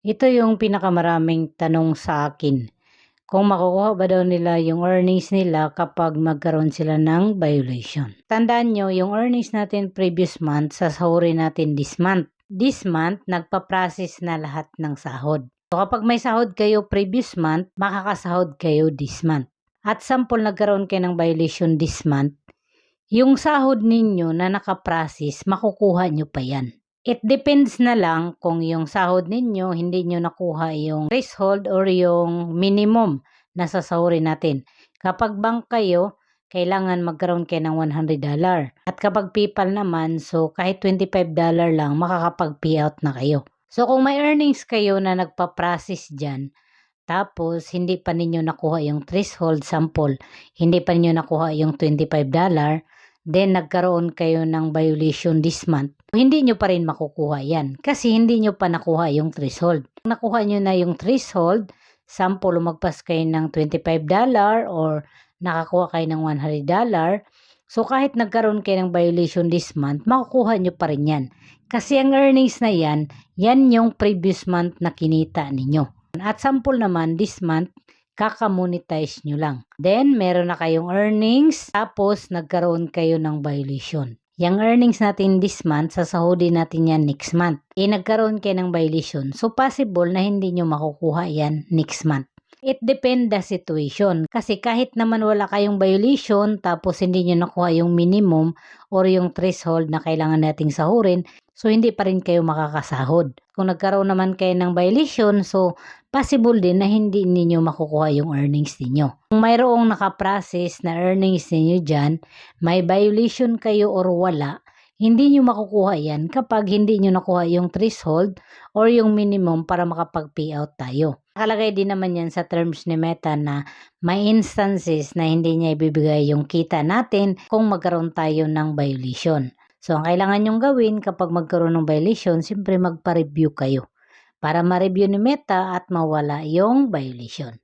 Ito yung pinakamaraming tanong sa akin, kung makukuha ba daw nila yung earnings nila kapag magkaroon sila ng violation. Tandaan nyo, yung earnings natin previous month, sasahurin natin this month. This month, nagpa-process na lahat ng sahod. So kapag may sahod kayo previous month, makakasahod kayo this month. At sample nagkaroon kayo ng violation this month, yung sahod ninyo na nakaprocess, makukuha nyo pa yan. It depends na lang kung yung sahod ninyo, hindi nyo nakuha yung threshold or yung minimum na sasahurin natin. Kapag bank kayo, kailangan magkaroon kayo ng $100. At kapag PayPal naman, so kahit $25 lang, makakapag-payout na kayo. So kung may earnings kayo na nagpa-process dyan, tapos hindi pa ninyo nakuha yung threshold sample, hindi pa ninyo nakuha yung $25, then nagkaroon kayo ng violation this month, hindi nyo pa rin makukuha yan kasi hindi nyo pa nakuha yung threshold. Kung nakuha nyo na yung threshold, sample lumagpas kayo ng $25 or nakakuha kayo ng $100, so kahit nagkaroon kayo ng violation this month, makukuha nyo pa rin yan. Kasi ang earnings na yan yung previous month na kinita ninyo. At sample naman this month, kaka-monetize nyo lang. Then, meron na kayong earnings, tapos nagkaroon kayo ng violation. Yung earnings natin this month, sasahodin natin yan next month. Nagkaroon kayo ng violation. So, possible na hindi nyo makukuha yan next month. It depends the situation. Kasi kahit naman wala kayong violation, tapos hindi nyo nakuha yung minimum or yung threshold na kailangan nating sahurin, so hindi pa rin kayo makakasahod. Kung nagkaroon naman kayo ng violation, so possible din na hindi ninyo makukuha yung earnings ninyo. Kung mayroong nakaprocess na earnings ninyo dyan, may violation kayo or wala, hindi nyo makukuha yan kapag hindi nyo nakuha yung threshold or yung minimum para makapag-payout tayo. Nakalagay din naman yan sa terms ni Meta na may instances na hindi niya ibibigay yung kita natin kung magkaroon tayo ng violation. So, ang kailangan nyong gawin kapag magkaroon ng violation, siyempre magpa-review kayo para ma-review ni Meta at mawala yung violation.